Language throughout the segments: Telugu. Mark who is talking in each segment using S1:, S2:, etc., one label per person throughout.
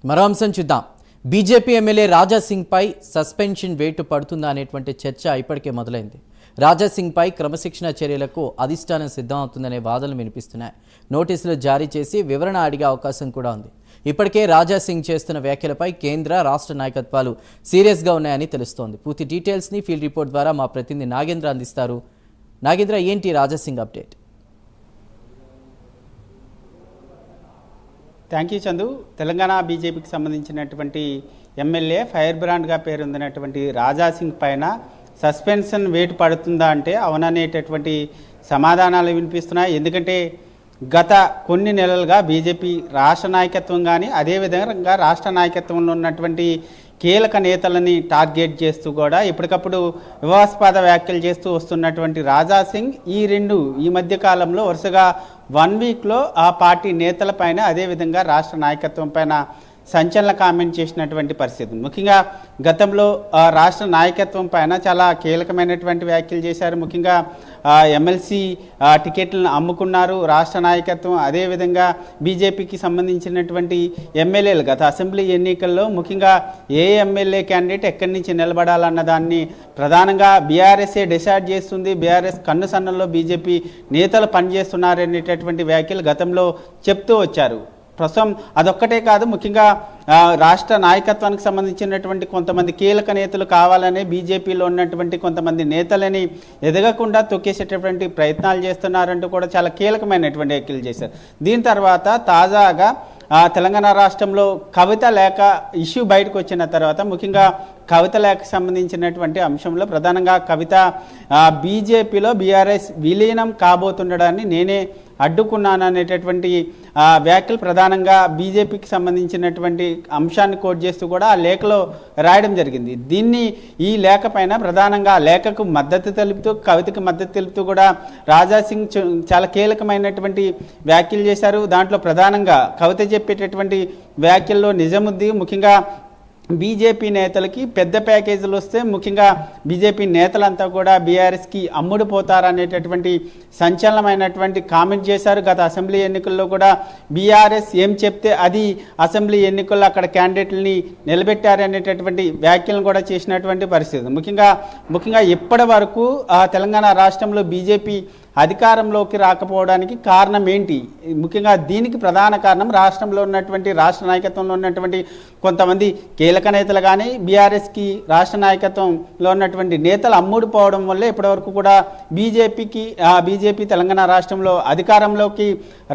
S1: మరో అంశం చూద్దాం. బీజేపీ ఎమ్మెల్యే రాజాసింగ్ పై సస్పెన్షన్ వేటు పడుతుందా అనేటువంటి చర్చ ఇప్పటికే మొదలైంది. రాజాసింగ్ పై క్రమశిక్షణ చర్యలకు అధిష్టానం సిద్ధం అవుతుందనే వాదనలు వినిపిస్తున్నాయి. నోటీసులు జారీ చేసి వివరణ అడిగే అవకాశం కూడా ఉంది. ఇప్పటికే రాజాసింగ్ చేస్తున్న వ్యాఖ్యలపై కేంద్ర రాష్ట్ర నాయకత్వాలు సీరియస్గా ఉన్నాయని తెలుస్తోంది. పూర్తి డీటెయిల్స్ని ఫీల్డ్ రిపోర్ట్ ద్వారా మా ప్రతినిధి నాగేంద్ర అందిస్తారు. నాగేంద్ర, ఏంటి Raja Singh update?
S2: Thank you Chandu. Telangana బీజేపీకి సంబంధించినటువంటి ఎమ్మెల్యే ఫైర్ బ్రాండ్గా పేరొందినటువంటి రాజాసింగ్ పైన సస్పెన్షన్ వేటు పడుతుందా అంటే అవుననేటటువంటి సమాధానాలు వినిపిస్తున్నాయి. ఎందుకంటే గత కొన్ని నెలలుగా బీజేపీ రాష్ట్ర నాయకత్వం కానీ అదేవిధంగా రాష్ట్ర నాయకత్వంలో ఉన్నటువంటి కీలక నేతలని టార్గెట్ చేస్తూ కూడా ఎప్పటికప్పుడు వివాదాస్పద వ్యాఖ్యలు చేస్తూ వస్తున్నటువంటి రాజాసింగ్ ఈ మధ్య కాలంలో వరుసగా 1 వీక్లో ఆ పార్టీ నేతలపైన అదేవిధంగా రాష్ట్ర నాయకత్వం పైన సంచలన కామెంట్ చేసినటువంటి పరిస్థితి. ముఖ్యంగా గతంలో రాష్ట్ర నాయకత్వం పైన చాలా కీలకమైనటువంటి వ్యాఖ్యలు చేశారు. ముఖ్యంగా ఎమ్మెల్సీ టికెట్లను అమ్ముకున్నారు రాష్ట్ర నాయకత్వం. అదేవిధంగా బీజేపీకి సంబంధించినటువంటి ఎమ్మెల్యేలు గత అసెంబ్లీ ఎన్నికల్లో ముఖ్యంగా ఏ ఎమ్మెల్యే క్యాండిడేట్ ఎక్కడి నుంచి నిలబడాలన్న దాన్ని ప్రధానంగా బీఆర్ఎస్ఏ డిసైడ్ చేస్తుంది. బీఆర్ఎస్ కన్ను సన్నల్లో బీజేపీ నేతలు పనిచేస్తున్నారనేటటువంటి వ్యాఖ్యలు గతంలో చెప్తూ వచ్చారు. ప్రస్తుతం అదొక్కటే కాదు, ముఖ్యంగా రాష్ట్ర నాయకత్వానికి సంబంధించినటువంటి కొంతమంది కీలక నేతలు కావాలనే బీజేపీలో ఉన్నటువంటి కొంతమంది నేతలని ఎదగకుండా తొక్కేసేటటువంటి ప్రయత్నాలు చేస్తున్నారంటూ కూడా చాలా కీలకమైనటువంటి వ్యాఖ్యలు చేశారు. దీని తర్వాత తాజాగా తెలంగాణ రాష్ట్రంలో కవిత లేఖ ఇష్యూ బయటకు వచ్చిన తర్వాత ముఖ్యంగా కవిత లేఖకు సంబంధించినటువంటి అంశంలో ప్రధానంగా కవిత బీజేపీలో బీఆర్ఎస్ విలీనం కాబోతుండడాన్ని నేనే అడ్డుకున్నాను అనేటటువంటి వ్యాఖ్యలు ప్రధానంగా బీజేపీకి సంబంధించినటువంటి అంశాన్ని కోట్ చేస్తూ కూడా ఆ లేఖలో రాయడం జరిగింది. ఈ లేఖ పైన ప్రధానంగా లేఖకు మద్దతు తెలుపుతూ కవితకు మద్దతు తెలుపుతూ కూడా రాజాసింగ్ చాలా కీలకమైనటువంటి వ్యాఖ్యలు చేశారు. దాంట్లో ప్రధానంగా కవిత చెప్పేటటువంటి వ్యాఖ్యల్లో నిజముద్ది. ముఖ్యంగా బీజేపీ నేతలకి పెద్ద ప్యాకేజీలు వస్తే ముఖ్యంగా బీజేపీ నేతలంతా కూడా బీఆర్ఎస్కి అమ్ముడుపోతారనేటటువంటి సంచలనమైనటువంటి కామెంట్ చేశారు. గత అసెంబ్లీ ఎన్నికల్లో కూడా బీఆర్ఎస్ ఏం చెప్తే అది అసెంబ్లీ ఎన్నికల్లో అక్కడ క్యాండిడేట్లని నిలబెట్టారనేటటువంటి వ్యాఖ్యలను కూడా చేసినటువంటి పరిస్థితి. ముఖ్యంగా ఇప్పటి వరకు తెలంగాణ రాష్ట్రంలో బీజేపీ అధికారంలోకి రాకపోవడానికి కారణం ఏంటి? ముఖ్యంగా దీనికి ప్రధాన కారణం రాష్ట్రంలో ఉన్నటువంటి రాష్ట్ర నాయకత్వంలో ఉన్నటువంటి కొంతమంది కీలక నేతలు కానీ బీఆర్ఎస్కి రాష్ట్ర నాయకత్వంలో ఉన్నటువంటి నేతలు అమ్ముడుపోవడం వల్లే ఇప్పటివరకు కూడా బీజేపీ తెలంగాణ రాష్ట్రంలో అధికారంలోకి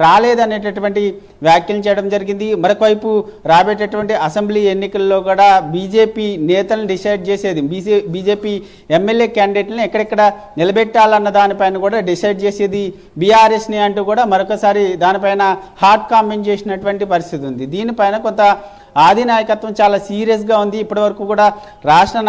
S2: రాలేదనేటటువంటి వ్యాఖ్యలు చేయడం జరిగింది. మరొకవైపు రాబోయేటటువంటి అసెంబ్లీ ఎన్నికల్లో కూడా బీజేపీ నేతలను డిసైడ్ చేసేది బీజేపీ ఎమ్మెల్యే క్యాండిడేట్లను ఎక్కడెక్కడ నిలబెట్టాలన్న దానిపైన కూడా డిసైడ్ చేసేది బీఆర్ఎస్ని అంటూ కూడా మరొకసారి దానిపైన హాట్ కామెంట్ చేసినటువంటి పరిస్థితి ఉంది. దీనిపైన కొంత ఆది నాయకత్వం చాలా సీరియస్గా ఉంది. ఇప్పటివరకు కూడా రాష్ట్ర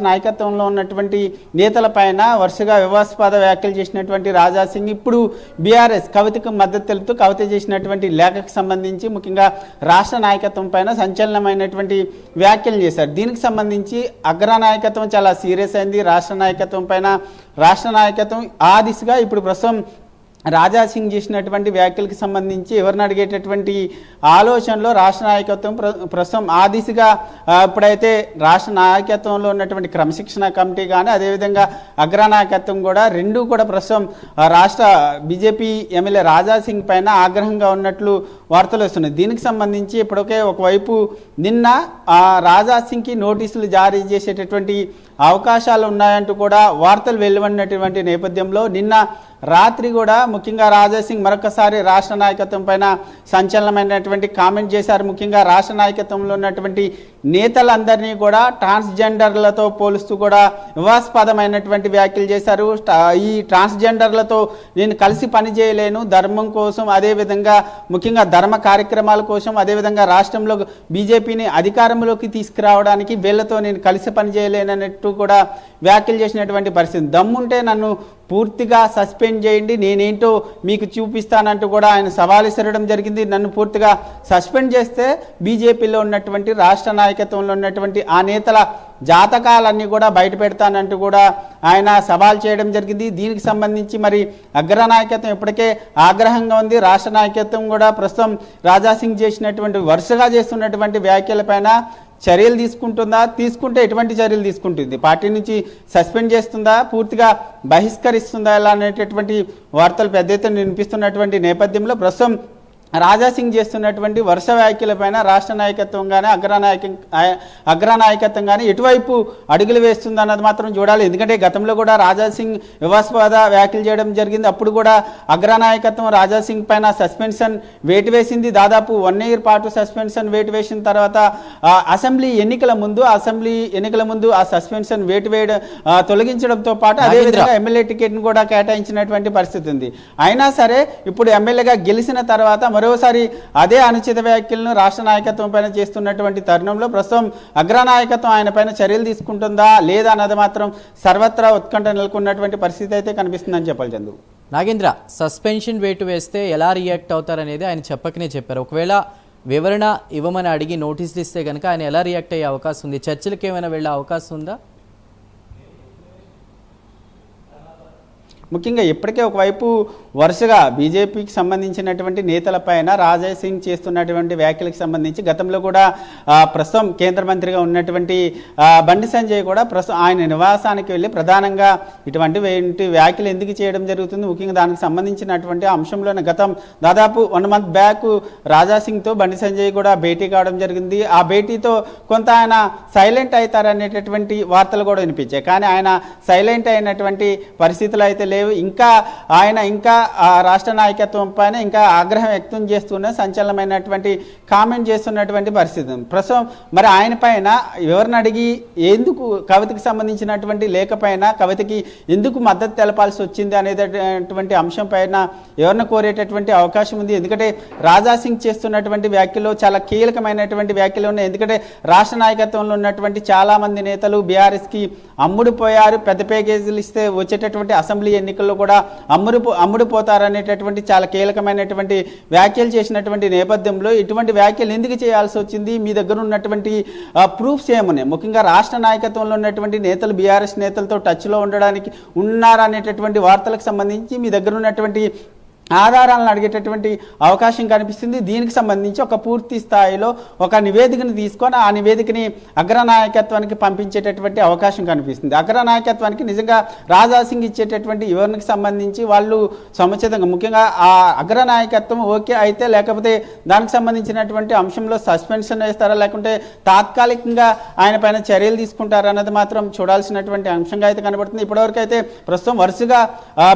S2: నాయకత్వంలో ఉన్నటువంటి నేతలపైన వరుసగా వివాదాస్పద వ్యాఖ్యలు చేసినటువంటి రాజాసింగ్ ఇప్పుడు బీఆర్ఎస్ కవితకు మద్దతు తెలుపుతూ కవిత చేసినటువంటి లేఖకు సంబంధించి ముఖ్యంగా రాష్ట్ర నాయకత్వం పైన సంచలనమైనటువంటి వ్యాఖ్యలు చేశారు. దీనికి సంబంధించి అగ్రనాయకత్వం చాలా సీరియస్ అయింది. రాష్ట్ర నాయకత్వం ఆ దిశగా ఇప్పుడు ప్రస్తుతం రాజాసింగ్ చేసినటువంటి వ్యాఖ్యలకు సంబంధించి ఎవరిని అడిగేటటువంటి ఆలోచనలో రాష్ట్ర నాయకత్వం ప్రస్తుతం ఆ దిశగా ఇప్పుడైతే రాష్ట్ర నాయకత్వంలో ఉన్నటువంటి క్రమశిక్షణ కమిటీ కానీ అదేవిధంగా అగ్రనాయకత్వం కూడా రెండూ కూడా ప్రస్తుతం రాష్ట్ర బీజేపీ ఎమ్మెల్యే రాజాసింగ్ పైన ఆగ్రహంగా ఉన్నట్లు వార్తలు వస్తున్నాయి. దీనికి సంబంధించి ఇప్పటికే ఒకవైపు నిన్న రాజాసింగ్కి నోటీసులు జారీ చేసేటటువంటి అవకాశాలు ఉన్నాయంటూ కూడా వార్తలు వెలువడినటువంటి నేపథ్యంలో నిన్న రాత్రి కూడా ముఖ్యంగా రాజాసింగ్ మరొకసారి రాష్ట్ర నాయకత్వం పైన సంచలనమైనటువంటి కామెంట్ చేశారు. ముఖ్యంగా రాష్ట్ర నాయకత్వంలో ఉన్నటువంటి నేతలందరినీ కూడా ట్రాన్స్జెండర్లతో పోలుస్తూ కూడా వివాదాస్పదమైనటువంటి వ్యాఖ్యలు చేశారు. ఈ ట్రాన్స్జెండర్లతో నేను కలిసి పనిచేయలేను, ధర్మం కోసం అదేవిధంగా ముఖ్యంగా ధర్మ కార్యక్రమాల కోసం అదేవిధంగా రాష్ట్రంలో బీజేపీని అధికారంలోకి తీసుకురావడానికి వీళ్ళతో నేను కలిసి పనిచేయలేనట్టు కూడా వ్యాఖ్యలు చేసినటువంటి పరిస్థితి. దమ్ముంటే నన్ను పూర్తిగా సస్పెండ్ చేయండి, నేనేంటో మీకు చూపిస్తానంటూ కూడా ఆయన సవాల్ విసరడం జరిగింది. నన్ను పూర్తిగా సస్పెండ్ చేస్తే బీజేపీలో ఉన్నటువంటి రాష్ట్ర నాయకత్వంలో ఉన్నటువంటి ఆ నేతల జాతకాలన్నీ కూడా బయట పెడతానంటూ కూడా ఆయన సవాల్ చేయడం జరిగింది. దీనికి సంబంధించి మరి అగ్రనాయకత్వం ఇప్పటికే ఆగ్రహంగా ఉంది. రాష్ట్ర నాయకత్వం కూడా ప్రస్తుతం రాజాసింగ్ చేసినటువంటి వరుసగా చేస్తున్నటువంటి వ్యాఖ్యలపైన చర్యలు తీసుకుంటుందా, తీసుకుంటే ఎటువంటి చర్యలు తీసుకుంటుంది, పార్టీ నుంచి సస్పెండ్ చేస్తుందా, పూర్తిగా బహిష్కరిస్తుందా ఇలా అనేటటువంటి వార్తలు పెద్ద ఎత్తున వినిపిస్తున్నటువంటి నేపథ్యంలో ప్రస్తుతం రాజాసింగ్ చేస్తున్నటువంటి వరుస వ్యాఖ్యలపైన రాష్ట్ర నాయకత్వం కానీ అగ్రనాయకత్వం కానీ ఎటువైపు అడుగులు వేస్తుందన్నది మాత్రం చూడాలి. ఎందుకంటే గతంలో కూడా రాజాసింగ్ వివాదాస్పద వ్యాఖ్యలు చేయడం జరిగింది. అప్పుడు కూడా అగ్రనాయకత్వం రాజాసింగ్ పైన సస్పెన్షన్ వేటు వేసింది. దాదాపు 1 year పాటు సస్పెన్షన్ వేటు వేసిన తర్వాత అసెంబ్లీ ఎన్నికల ముందు ఆ సస్పెన్షన్ వేటు వేయడం తొలగించడంతో పాటు అదేవిధంగా ఎమ్మెల్యే టికెట్ను కూడా కేటాయించినటువంటి పరిస్థితి ఉంది. అయినా సరే ఇప్పుడు ఎమ్మెల్యేగా గెలిచిన తర్వాత మరోసారి అదే అనుచిత వ్యాఖ్యలను రాష్ట్ర నాయకత్వం పైన చేస్తున్నటువంటి తరుణంలో ప్రస్తుతం అగ్రనాయకత్వం ఆయన పైన చర్యలు తీసుకుంటుందా లేదా అన్నది మాత్రం సర్వత్రా ఉత్కంఠ నెలకొన్నటువంటి పరిస్థితి అయితే కనిపిస్తుందని చెప్పాలి. చంద్రు,
S1: నాగేంద్ర, సస్పెన్షన్ వేటు వేస్తే ఎలా రియాక్ట్ అవుతారనేది ఆయన చెప్పకనే చెప్పారు. ఒకవేళ వివరణ ఇవ్వమని అడిగి నోటీసులు ఇస్తే కనుక ఆయన ఎలా రియాక్ట్ అయ్యే అవకాశం ఉంది? చర్చలకు ఏమైనా వెళ్ళే అవకాశం ఉందా?
S2: ముఖ్యంగా ఇప్పటికే ఒకవైపు వరుసగా బీజేపీకి సంబంధించినటువంటి నేతలపైన రాజాసింగ్ చేస్తున్నటువంటి వ్యాఖ్యలకు సంబంధించి గతంలో కూడా ప్రస్తుతం కేంద్ర మంత్రిగా ఉన్నటువంటి బండి సంజయ్ కూడా ప్రస్తుతం ఆయన నివాసానికి వెళ్ళి ప్రధానంగా ఇటువంటి వ్యాఖ్యలు ఎందుకు చేయడం జరుగుతుంది, ముఖ్యంగా దానికి సంబంధించినటువంటి అంశంలోనే దాదాపు 1 month బ్యాక్ రాజాసింగ్తో బండి సంజయ్ కూడా భేటీ కావడం జరిగింది. ఆ భేటీతో కొంత ఆయన సైలెంట్ అవుతారనేటటువంటి వార్తలు కూడా వినిపించాయి. కానీ ఆయన సైలెంట్ అయినటువంటి పరిస్థితులు అయితే లేవు. ఆయన రాష్ట్ర నాయకత్వం పైన ఇంకా ఆగ్రహం వ్యక్తం చేస్తున్న సంచలనమైనటువంటి కామెంట్ చేస్తున్నటువంటి పరిస్థితి. ప్రస్తుతం మరి ఆయన పైన ఎవరిని అడిగి ఎందుకు కవితకి సంబంధించినటువంటి లేఖ పైన కవితకి ఎందుకు మద్దతు తెలపాల్సి వచ్చింది అనేటటువంటి అంశం పైన ఎవరిని కోరేటటువంటి అవకాశం ఉంది. ఎందుకంటే రాజాసింగ్ చేస్తున్నటువంటి వ్యాఖ్యలు చాలా కీలకమైనటువంటి వ్యాఖ్యలు ఉన్నాయి. ఎందుకంటే రాష్ట్ర నాయకత్వంలో ఉన్నటువంటి చాలా మంది నేతలు బీఆర్ఎస్కి అమ్ముడుపోయారు. పెద్ద ప్యాకేజీలు ఇస్తే వచ్చేటటువంటి అసెంబ్లీ ఎన్నికల్లో కూడా అమ్ముడుపోతారనేటటువంటి చాలా కీలకమైనటువంటి వ్యాఖ్యలు చేసినటువంటి నేపథ్యంలో ఇటువంటి వ్యాఖ్యలు ఎందుకు చేయాల్సి వచ్చింది, మీ దగ్గర ఉన్నటువంటి ప్రూఫ్స్ ఏమున్నాయి, ముఖ్యంగా రాష్ట్ర నాయకత్వంలో ఉన్నటువంటి నేతలు బీఆర్ఎస్ నేతలతో టచ్లో ఉన్నారనేటటువంటి వార్తలకు సంబంధించి మీ దగ్గర ఉన్నటువంటి ఆధారాలను అడిగేటటువంటి అవకాశం కనిపిస్తుంది. దీనికి సంబంధించి ఒక పూర్తి స్థాయిలో ఒక నివేదికను తీసుకొని ఆ నివేదికని అగ్రనాయకత్వానికి పంపించేటటువంటి అవకాశం కనిపిస్తుంది. అగ్రనాయకత్వానికి నిజంగా రాజాసింగ్ ఇచ్చేటటువంటి వివరణకు సంబంధించి వాళ్ళు సముచితంగా ముఖ్యంగా ఆ అగ్రనాయకత్వం ఓకే అయితే లేకపోతే దానికి సంబంధించినటువంటి అంశంలో సస్పెన్షన్ వేస్తారా లేకుంటే తాత్కాలికంగా ఆయన పైన చర్యలు తీసుకుంటారా అన్నది మాత్రం చూడాల్సినటువంటి అంశంగా అయితే కనబడుతుంది. ఇప్పటివరకు అయితే ప్రస్తుతం వరుసగా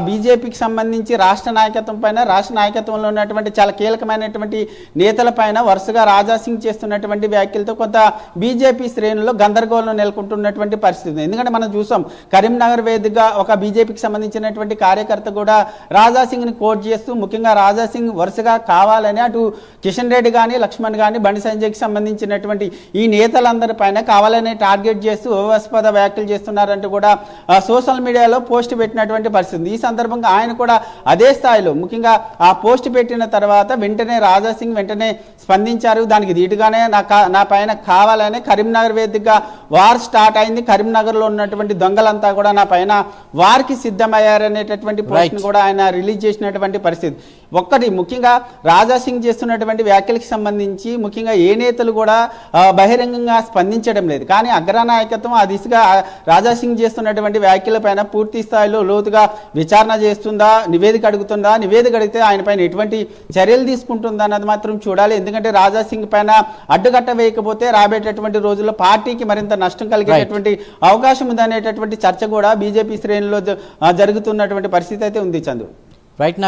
S2: బీజేపీకి సంబంధించి రాష్ట్ర నాయకత్వంలో ఉన్నటువంటి చాలా కీలకమైనటువంటి నేతల పైన వరుసగా రాజాసింగ్ చేస్తున్నటువంటి వ్యాఖ్యలతో కొంత బీజేపీ శ్రేణుల్లో గందరగోళం నెలకొంటున్నటువంటి పరిస్థితి. ఎందుకంటే మనం చూసాం కరీంనగర్ వేదికగా ఒక బీజేపీకి సంబంధించినటువంటి కార్యకర్త కూడా రాజాసింగ్ని కోట్ చేస్తూ ముఖ్యంగా రాజాసింగ్ వరుసగా కావాలని అటు కిషన్ రెడ్డి కానీ లక్ష్మణ్ కానీ బండి సంజయ్కి సంబంధించినటువంటి ఈ నేతలందరి పైన కావాలని టార్గెట్ చేస్తూ వివాదాస్పద వ్యాఖ్యలు చేస్తున్నారంటూ కూడా సోషల్ మీడియాలో పోస్ట్ పెట్టినటువంటి పరిస్థితి. ఈ సందర్భంగా ఆయన కూడా అదే స్థాయిలో ముఖ్యంగా ఆ పోస్ట్ పెట్టిన తర్వాత వెంటనే రాజాసింగ్ స్పందించారు. దానికి ధీటుగానే నా పైన కావాలని కరీంనగర్ వేదికగా వార్ స్టార్ట్ అయింది, కరీంనగర్లో ఉన్నటువంటి దొంగలంతా కూడా నా పైన వార్కి సిద్ధమయ్యారనేటటువంటి పోస్ట్ని కూడా ఆయన రిలీజ్ చేసినటువంటి పరిస్థితి. ఒక్కటి ముఖ్యంగా రాజాసింగ్ చేస్తున్నటువంటి వ్యాఖ్యలకు సంబంధించి ముఖ్యంగా ఏ నేతలు కూడా బహిరంగంగా స్పందించడం లేదు. కానీ అగ్రనాయకత్వం ఆ దిశగా రాజాసింగ్ చేస్తున్నటువంటి వ్యాఖ్యలపైన పూర్తి స్థాయిలో లోతుగా విచారణ చేస్తుందా, నివేదిక అడుగుతుందా, నివేదిక అడిగితే ఆయన పైన ఎటువంటి చర్యలు తీసుకుంటుందా అన్నది మాత్రం చూడాలి. ఎందుకంటే రాజాసింగ్ పైన అడ్డుకట్ట వేయకపోతే రాబోయేటటువంటి రోజుల్లో పార్టీకి మరింత నష్టం కలిగేటటువంటి అవకాశం ఉందనేటటువంటి చర్చ కూడా బీజేపీ శ్రేణుల్లో జరుగుతున్నటువంటి పరిస్థితి అయితే ఉంది. చందు,
S1: రైట్.